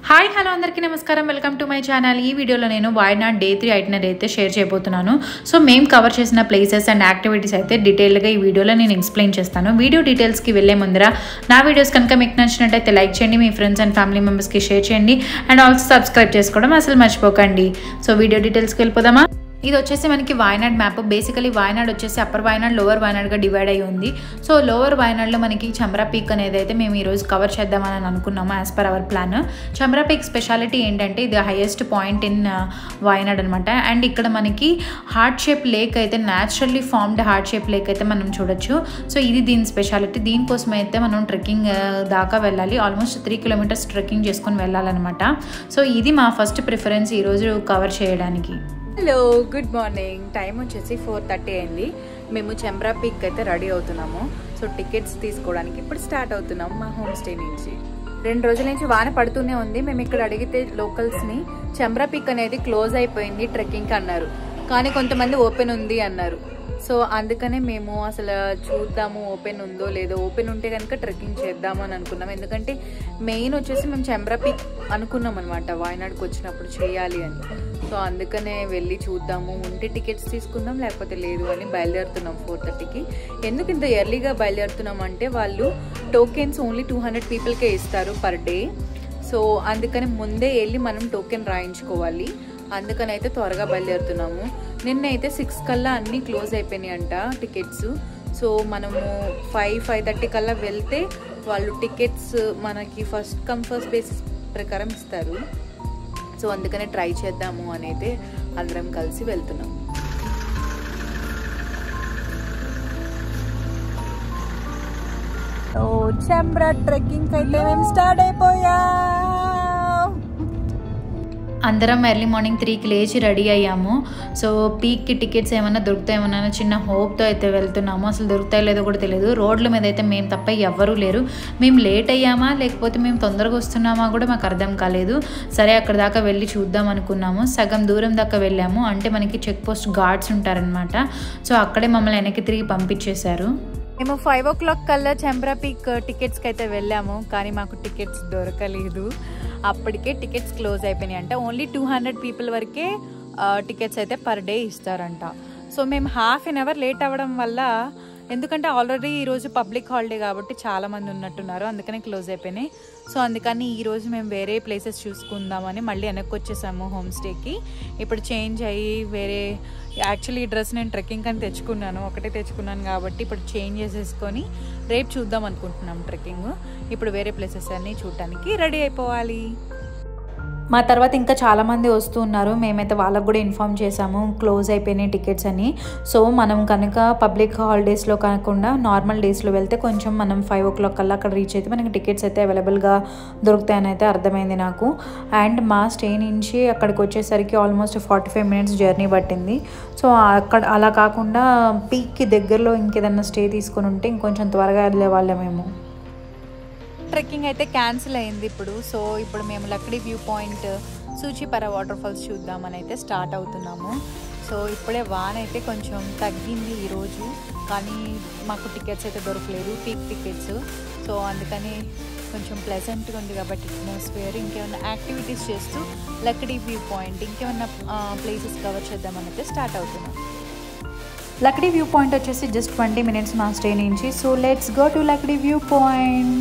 Hi hello అందరికీ నమస్కారం, welcome to my channel. ఈ వీడియోలో నేను వాయనాడ్ డే 3 ఐటినరీ అయితే షేర్ చేయబోతున్నాను. సో మేము కవర్ చేసిన ప్లేసెస్ అండ్ యాక్టివిటీస్ అయితే డీటెయిల్గా ఈ వీడియోలో నేను ఎక్స్ప్లెయిన్ చేస్తాను. వీడియో డీటెయిల్స్కి వెళ్ళే ముందర నా వీడియోస్ కనుక మీకు నచ్చినట్టయితే లైక్ చేయండి, మీ ఫ్రెండ్స్ అండ్ ఫ్యామిలీ మెంబర్స్కి షేర్ చేయండి అండ్ ఆల్సో సబ్స్క్రైబ్ చేసుకోవడం అసలు మర్చిపోకండి. సో వీడియో డీటెయిల్స్కి వెళ్ళిపోదామా? ఇది వచ్చేసి మనకి వాయనాడ్ మ్యాప్. బేసికలీ వాయనాడ్ వచ్చేసి అప్పర్ వాయనాడ్, లోవర్ వాయనాడ్గా డివైడ్ అయ్యి ఉంది. సో లోవర్ వాయనాడ్లో మనకి చమ్రా పీక్ అనేది అయితే మేము ఈరోజు కవర్ చేద్దామని అనుకున్నాము as per our plan. Chamra peak speciality ఏంటంటే ఇది హైయెస్ట్ పాయింట్ ఇన్ వాయనాడ్ అనమాట. అండ్ ఇక్కడ మనకి హార్ట్ షేప్ లేక్ అయితే naturally formed heart shape lake అయితే మనం చూడొచ్చు. సో ఇది దీని స్పెషాలిటీ. దీనికోసం అయితే మనం ట్రెక్కింగ్ దాకా వెళ్ళాలి. ఆల్మోస్ట్ 3 కిలోమీటర్స్ ట్రెక్కింగ్ చేసుకొని వెళ్ళాలన్నమాట. సో ఇది మా ఫస్ట్ ప్రిఫరెన్స్ ఈరోజు కవర్ చేయడానికి. Hello, good morning. టైం వచ్చేసి 4:30 అయింది. మేము చమ్రా పీక్ అయితే రెడీ అవుతున్నాము. సో టికెట్స్ తీసుకోవడానికి ఇప్పుడు స్టార్ట్ అవుతున్నాము మా హోమ్ స్టే నుంచి. 2 రోజుల నుంచి వాన పడుతూనే ఉంది. మేము ఇక్కడ అడిగితే లోకల్స్ని చమ్రా పీక్ అనేది క్లోజ్ అయిపోయింది ట్రెక్కింగ్కి అన్నారు, కానీ కొంతమంది ఓపెన్ ఉంది అన్నారు. సో అందుకనే మేము అసలు చూద్దాము ఓపెన్ ఉందో లేదో. ఓపెన్ ఉంటే కనుక ట్రెక్కింగ్ చేద్దాము అని అనుకున్నాం. ఎందుకంటే మెయిన్ వచ్చేసి మేము చమ్రా పీక్ అనుకున్నాం అనమాట, వాయనాడ్కి వచ్చినప్పుడు చేయాలి అని. సో అందుకనే వెళ్ళి చూద్దాము, ఉంటే టికెట్స్ తీసుకుందాం లేకపోతే లేదు అని బయలుదేరుతున్నాం 4:30కి. ఎందుకు ఇంత ఎర్లీగా బయలుదేరుతున్నాం అంటే వాళ్ళు టోకెన్స్ ఓన్లీ 200 పీపుల్కే ఇస్తారు పర్ డే. సో అందుకని ముందే వెళ్ళి మనం టోకెన్ రాయించుకోవాలి. అందుకని అయితే త్వరగా బయలుదేరుతున్నాము. నిన్నైతే 6 కల్లా అన్నీ క్లోజ్ అయిపోయినాయి అంట టికెట్స్. సో మనము 5:30 కల్లా వెళ్తే వాళ్ళు టికెట్స్ మనకి ఫస్ట్ కమ్ ఫస్ట్ బేసిస్ ప్రకారం ఇస్తారు. సో అందుకనే ట్రై చేద్దాము అని అయితే అందరం కలిసి వెళ్తున్నాము. సో చమ్రా ట్రెక్కింగ్ అయితే మేము స్టార్ట్ అయిపోయాం. అందరం ఎర్లీ మార్నింగ్ 3కి లేచి రెడీ అయ్యాము. సో పీక్కి టికెట్స్ ఏమైనా దొరుకుతాయేమన్నా చిన్న హోప్తో అయితే వెళ్తున్నాము. అసలు దొరుకుతాయో లేదో కూడా తెలియదు. రోడ్ల మీద అయితే మేము తప్ప ఎవ్వరూ లేరు. మేము లేట్ అయ్యామా లేకపోతే మేము తొందరగా వస్తున్నామా కూడా మాకు అర్థం కాలేదు. సరే అక్కడ దాకా వెళ్ళి చూద్దాం అనుకున్నాము. సగం దూరం దాకా వెళ్ళాము. అంటే మనకి చెక్ పోస్ట్ గార్డ్స్ ఉంటారనమాట. సో అక్కడే మమ్మల్ని వెనక్కి తిరిగి పంపించేశారు. మేము 5 o'clock కల్లా చమ్రా పీక్ టికెట్స్కి అయితే వెళ్ళాము, కానీ మాకు టికెట్స్ దొరకలేదు. అప్పటికే టికెట్స్ క్లోజ్ అయిపోయినాయి అంట. ఓన్లీ 200 పీపుల్ వరకే టికెట్స్ అయితే పర్ డే ఇస్తారంట. సో మేము హాఫ్ అన్ అవర్ లేట్ అవ్వడం వల్ల, ఎందుకంటే ఆల్రెడీ ఈరోజు పబ్లిక్ హాలిడే కాబట్టి చాలామంది ఉన్నట్టున్నారు, అందుకనే క్లోజ్ అయిపోయినాయి. సో అందుకని ఈరోజు మేము వేరే ప్లేసెస్ చూసుకుందామని మళ్ళీ వెనక్కి వచ్చేసాము హోమ్ స్టేకి. ఇప్పుడు చేంజ్ అయ్యి వేరే, యాక్చువల్లీ ఈ డ్రెస్ నేను ట్రెక్కింగ్ అని తెచ్చుకున్నాను, ఒకటే తెచ్చుకున్నాను కాబట్టి ఇప్పుడు చేంజ్ చేసేసుకొని రేపు చూద్దాం అనుకుంటున్నాం ట్రెక్కింగ్. ఇప్పుడు వేరే ప్లేసెస్ అన్నీ చూడటానికి రెడీ అయిపోవాలి. మా తర్వాత ఇంకా చాలామంది వస్తూ ఉన్నారు. మేమైతే వాళ్ళకు కూడా ఇన్ఫామ్ చేసాము క్లోజ్ అయిపోయినాయి టికెట్స్ అని. సో మనం కనుక పబ్లిక్ హాలిడేస్లో కాకుండా నార్మల్ డేస్లో వెళ్తే కొంచెం మనం 5 o'clock కల్లా అక్కడ రీచ్ అయితే మనకి టికెట్స్ అయితే అవైలబుల్గా దొరుకుతాయని అయితే అర్థమైంది నాకు. అండ్ మా స్టే నుంచి అక్కడికి వచ్చేసరికి ఆల్మోస్ట్ 45 minutes జర్నీ పట్టింది. సో అక్కడ అలా కాకుండా పీక్కి దగ్గరలో ఇంకేదన్నా స్టే తీసుకొని ఉంటే ఇంకొంచెం త్వరగా వెళ్ళేవాళ్ళం మేము. ట్రెక్కింగ్ అయితే క్యాన్సిల్ అయింది ఇప్పుడు. సో ఇప్పుడు మేము Lakdi view point, Soochipara waterfalls చూద్దామని అయితే స్టార్ట్ అవుతున్నాము. సో ఇప్పుడే వాన అయితే కొంచెం తగ్గింది ఈరోజు, కానీ మాకు టికెట్స్ అయితే దొరకలేదు, పీక్ టికెట్స్. సో అందుకని కొంచెం ప్లెజెంట్గా ఉంది కాబట్టి అట్మాస్ఫియర్. ఇంకేమైనా యాక్టివిటీస్ చేస్తూ లక్డీ వ్యూ పాయింట్, ఇంకేమైనా ప్లేసెస్ కవర్ చేద్దామని అయితే స్టార్ట్ అవుతున్నాం. లక్డీ వ్యూ పాయింట్ వచ్చేసి జస్ట్ 20 minutes మా స్టే నుంచి. So let's go to Lakdi view point.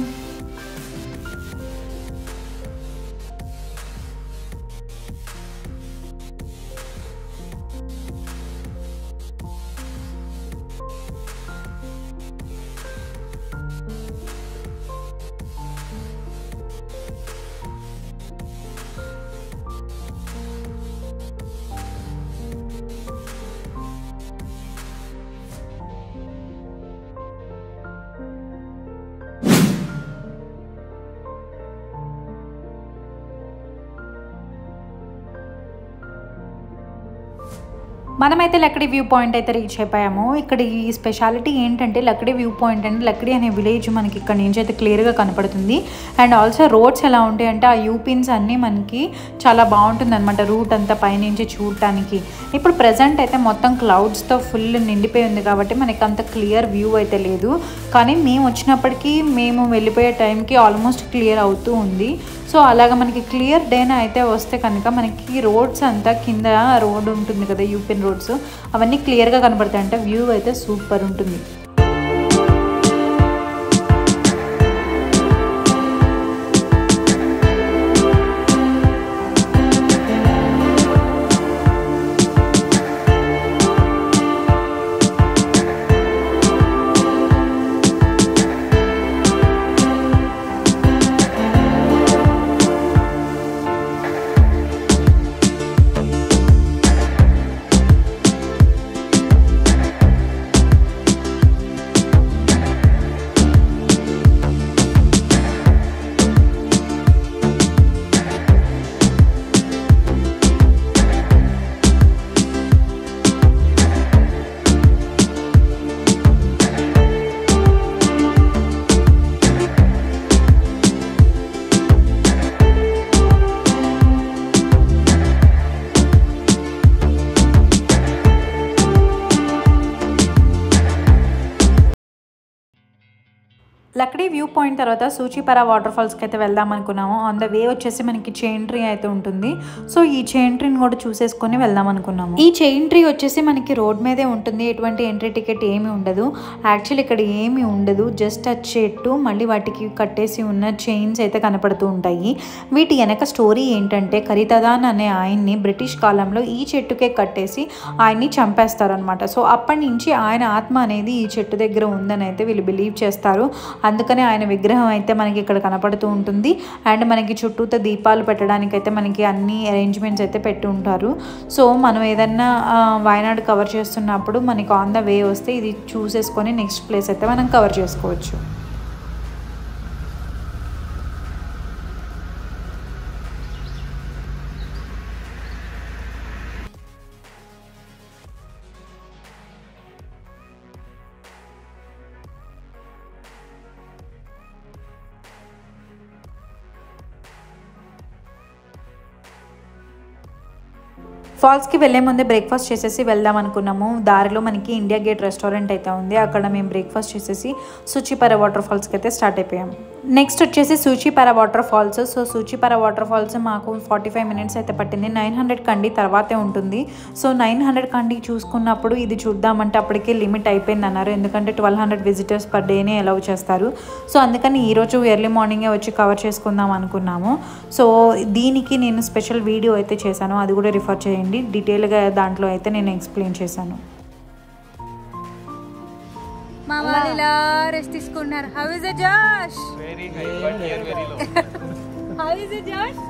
మనమైతే లక్డీ వ్యూ పాయింట్ అయితే రీచ్ అయిపోయాము. ఇక్కడ ఈ స్పెషాలిటీ ఏంటంటే లక్డీ వ్యూ పాయింట్ అంటే లక్డీ అనే విలేజ్ మనకి ఇక్కడ నుంచి అయితే క్లియర్గా కనపడుతుంది. అండ్ ఆల్సో రోడ్స్ ఎలా ఉంటాయి అంటే ఆ యూపిన్స్ అన్నీ మనకి చాలా బాగుంటుంది అనమాట, రూట్ అంతా పైనుంచి చూడటానికి. ఇప్పుడు ప్రజెంట్ అయితే మొత్తం క్లౌడ్స్తో ఫుల్ నిండిపోయి ఉంది కాబట్టి మనకి అంత క్లియర్ వ్యూ అయితే లేదు. కానీ మేము వచ్చినప్పటికీ మేము వెళ్ళిపోయే టైంకి ఆల్మోస్ట్ క్లియర్ అవుతూ ఉంది. సో అలాగా మనకి క్లియర్ డేనా అయితే వస్తే కనుక మనకి రోడ్స్ అంతా కింద రోడ్ ఉంటుంది కదా, యూపిన్ రోడ్స్, అవన్నీ క్లియర్గా కనబడతాయి. అంటే వ్యూ అయితే సూపర్ ఉంటుంది. లక్డీ వ్యూ పాయింట్ తర్వాత సూచిపరా వాటర్ ఫాల్స్కి అయితే వెళ్దాం అనుకున్నాము. ఆన్ ద వే వచ్చేసి మనకి చైన్ ట్రీ అయితే ఉంటుంది. సో ఈ చైన్ ట్రీని కూడా చూసేసుకొని వెళ్దాం అనుకున్నాము. ఈ చైన్ ట్రీ వచ్చేసి మనకి రోడ్ మీదే ఉంటుంది. ఎటువంటి ఎంట్రీ టికెట్ ఏమీ ఉండదు. యాక్చువల్లీ ఇక్కడ ఏమీ ఉండదు, జస్ట్ ఆ చెట్టు మళ్ళీ వాటికి కట్టేసి ఉన్న చైన్స్ అయితే కనపడుతూ ఉంటాయి. వీటి వెనక స్టోరీ ఏంటంటే ఖరీదాన్ అనే ఆయన్ని బ్రిటిష్ కాలంలో ఈ చెట్టుకే కట్టేసి ఆయన్ని చంపేస్తారనమాట. సో అప్పటి నుంచి ఆయన ఆత్మ అనేది ఈ చెట్టు దగ్గర ఉందని అయితే వీళ్ళు బిలీవ్ చేస్తారు. అందుకనే ఆయన విగ్రహం అయితే మనకి ఇక్కడ కనపడుతూ ఉంటుంది. అండ్ మనకి చుట్టూతో దీపాలు పెట్టడానికి అయితే మనకి అన్ని అరేంజ్మెంట్స్ అయితే పెట్టి ఉంటారు. సో మనం ఏదన్నా వాయనాడ్ కవర్ చేస్తున్నప్పుడు మనకి ఆన్ ద వే వస్తే ఇది చూసేసుకొని నెక్స్ట్ ప్లేస్ అయితే మనం కవర్ చేసుకోవచ్చు. ఫాల్స్కి వెళ్ళే ముందే బ్రేక్ఫాస్ట్ చేసేసి వెళ్దాం అనుకున్నాము. దారిలో మనకి ఇండియా గేట్ రెస్టారెంట్ అయితే ఉంది. అక్కడ మేము బ్రేక్ఫాస్ట్ చేసేసి సూచిపరా వాటర్ ఫాల్స్కి అయితే స్టార్ట్ అయిపోయాము. నెక్స్ట్ వచ్చేసి Soochipara waterfalls. So Soochipara waterfalls మాకు 45 మినిట్స్ అయితే పట్టింది. 900 కండి తర్వాతే ఉంటుంది. సో 900 కండి చూసుకున్నప్పుడు ఇది చూద్దామంటే అప్పటికే లిమిట్ అయిపోయింది అన్నారు. ఎందుకంటే 1200 విజిటర్స్ పర్ డేనే అలౌ చేస్తారు. సో అందుకని ఈరోజు ఎర్లీ మార్నింగే వచ్చి కవర్ చేసుకుందాం అనుకున్నాము. సో దీనికి నేను స్పెషల్ వీడియో అయితే చేశాను, అది కూడా రిఫర్ చేయండి. డీటెయిల్గా దాంట్లో అయితే నేను ఎక్స్ప్లెయిన్ చేశాను. మా వాళ్ళు ఇలా రెస్ట్ తీసుకున్నారు. How is it Josh? Very high, but here very low. How is it Josh?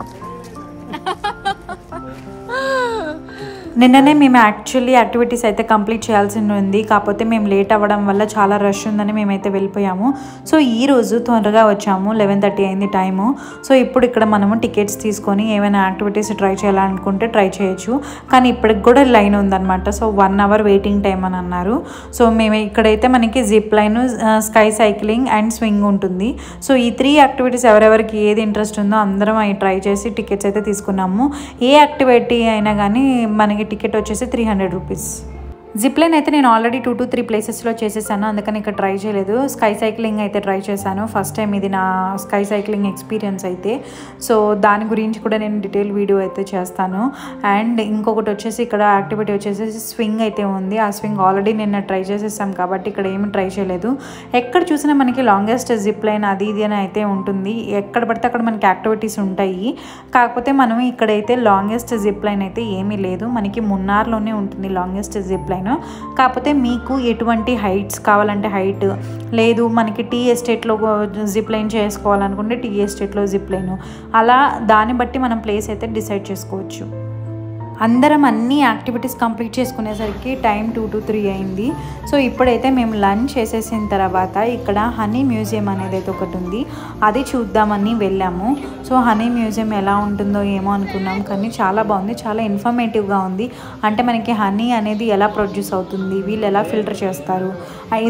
నిన్ననే మేము యాక్చువల్లీ యాక్టివిటీస్ అయితే కంప్లీట్ చేయాల్సి ఉంది. కాకపోతే మేము లేట్ అవ్వడం వల్ల చాలా రష్ ఉందని మేమైతే వెళ్ళిపోయాము. సో ఈరోజు త్వరగా వచ్చాము, 11:30 అయింది టైము. సో ఇప్పుడు ఇక్కడ మనము టికెట్స్ తీసుకొని ఏమైనా యాక్టివిటీస్ ట్రై చేయాలనుకుంటే ట్రై చేయొచ్చు. కానీ ఇప్పటికి కూడా లైన్ ఉందన్నమాట. సో 1 అవర్ వెయిటింగ్ టైం అని అన్నారు. సో మేము ఇక్కడైతే మనకి zip line, sky cycling and swing ఉంటుంది. సో ఈ 3 యాక్టివిటీస్ ఎవరెవరికి ఏది ఇంట్రెస్ట్ ఉందో అందరం అవి ట్రై చేసి టికెట్స్ అయితే తీసుకున్నాము. ఏ యాక్టివిటీ అయినా కానీ మనకి టికెట్ వచ్చేసి 300 రూపీస్. జిప్లైన్ అయితే నేను ఆల్రెడీ 2 to 3 ప్లేసెస్లో చేసేసాను, అందుకని ఇక్కడ ట్రై చేయలేదు. స్కై సైక్లింగ్ అయితే ట్రై చేశాను. ఫస్ట్ టైం ఇది నా స్కై సైక్లింగ్ ఎక్స్పీరియన్స్ అయితే. సో దాని గురించి కూడా నేను డీటెయిల్ వీడియో అయితే చేస్తాను. అండ్ ఇంకొకటి వచ్చేసి ఇక్కడ యాక్టివిటీ వచ్చేసి స్వింగ్ అయితే ఉంది. ఆ స్వింగ్ ఆల్రెడీ నిన్న ట్రై చేసేసాం కాబట్టి ఇక్కడ ఏమి ట్రై చేయలేదు. ఎక్కడ చూసినా మనకి లాంగెస్ట్ జిప్లైన్ అది ఇది అని అయితే ఉంటుంది. ఎక్కడ పడితే అక్కడ మనకి యాక్టివిటీస్ ఉంటాయి. కాకపోతే మనం ఇక్కడైతే లాంగెస్ట్ జిప్లైన్ అయితే ఏమీ లేదు. మనకి మున్నార్లోనే ఉంటుంది లాంగెస్ట్ జిప్లైన్. కాకపోతే మీకు ఎటువంటి హైట్స్ కావాలంటే హైట్ లేదు, మనకి టీ ఎస్టేట్లో జిప్ లైన్ చేసుకోవాలనుకుంటే టీ ఎస్టేట్లో జిప్ లైన్, అలా దాన్ని బట్టి మనం ప్లేస్ అయితే డిసైడ్ చేసుకోవచ్చు. అందరం అన్ని యాక్టివిటీస్ కంప్లీట్ చేసుకునేసరికి టైం 2 to 3 అయింది. సో ఇప్పుడైతే మేము లంచ్ చేసేసిన తర్వాత ఇక్కడ హనీ మ్యూజియం అనేది అయితే ఒకటి ఉంది, అది చూద్దామని వెళ్ళాము. సో హనీ మ్యూజియం ఎలా ఉంటుందో ఏమో అనుకున్నాం, కానీ చాలా బాగుంది, చాలా ఇన్ఫర్మేటివ్గా ఉంది. అంటే మనకి హనీ అనేది ఎలా ప్రొడ్యూస్ అవుతుంది, వీళ్ళు ఎలా ఫిల్టర్ చేస్తారు,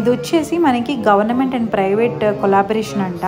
ఇది వచ్చేసి మనకి గవర్నమెంట్ అండ్ ప్రైవేట్ కొలాబరేషన్ అంట.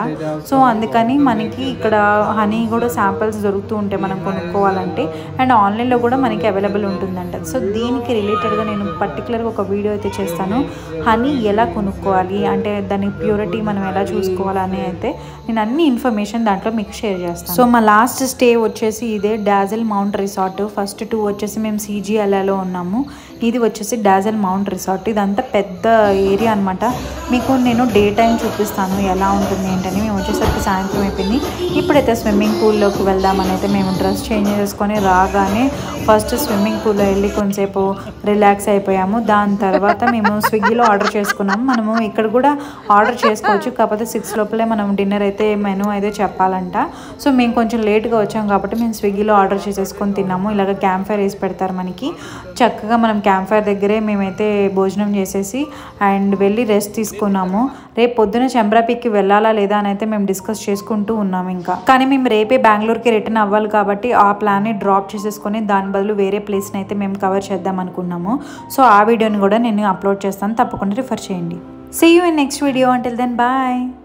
సో అందుకని మనకి ఇక్కడ హనీ కూడా శాంపిల్స్ దొరుకుతూ ఉంటాయి మనం కొనుక్కోవాలంటే. అండ్ ఆన్లైన్లో కూడా మనకి మనకి అవైలబుల్ ఉంటుందంట. సో దీనికి రిలేటెడ్గా నేను పర్టికులర్గా ఒక వీడియో అయితే చేస్తాను. హనీ ఎలా కొనుక్కోవాలి అంటే దాని ప్యూరిటీ మనం ఎలా చూసుకోవాలని అయితే నేను అన్ని ఇన్ఫర్మేషన్ దాంట్లో మీకు షేర్ చేస్తాను. సో మా లాస్ట్ స్టే వచ్చేసి ఇదే డాజల్ మౌంట్ రిసార్ట్. ఫస్ట్ 2 వచ్చేసి మేము CGLAలో ఉన్నాము, ఇది వచ్చేసి డాజల్ మౌంట్ రిసార్ట్. ఇదంతా పెద్ద ఏరియా అనమాట. మీకు నేను డే టైం చూపిస్తాను ఎలా ఉంటుంది ఏంటని. మేము వచ్చేసరికి సాయంత్రం అయిపోయింది. ఇప్పుడైతే స్విమ్మింగ్ పూల్లోకి వెళ్దామని అయితే మేము డ్రెస్ చేంజ్ చేసుకొని రాగానే ఫస్ట్ స్విమ్మింగ్ పూల్లో వెళ్ళి కొంచెంసేపు రిలాక్స్ అయిపోయాము. దాని తర్వాత మేము స్విగ్గీలో ఆర్డర్ చేసుకున్నాము. మనము ఇక్కడ కూడా ఆర్డర్ చేసుకోవచ్చు, కాకపోతే 6 లోపలే మనం డిన్నర్ అయితే మెనూ అయితే చెప్పాలంట. సో మేము కొంచెం లేట్గా వచ్చాము కాబట్టి మేము స్విగ్గీలో ఆర్డర్ చేసేసుకొని తిన్నాము. ఇలాగ క్యాంప్ ఫైర్ వేసి పెడతారు మనకి. చక్కగా మనం క్యాంప్ ఫైర్ దగ్గరే మేమైతే భోజనం చేసేసి అండ్ వెళ్ళి రెస్ట్ తీసుకున్నాము. రేపు పొద్దున చెంబ్రా పీక్కి వెళ్ళాలా లేదా అని అయితే మేము డిస్కస్ చేసుకుంటూ ఉన్నాము. ఇంకా కానీ మేము రేపే బెంగళూరుకి రిటర్న్ అవ్వాలి కాబట్టి ఆ ప్లాన్ని డ్రాప్ చేసేసుకొని దాని బదులు వేరే ప్లేస్ని అయితే మేము కవర్ చేద్దాం అనుకున్నాము. సో ఆ వీడియోని కూడా నేను అప్లోడ్ చేస్తాను, తప్పకుండా రిఫర్ చేయండి. See you in next video. Until then, bye.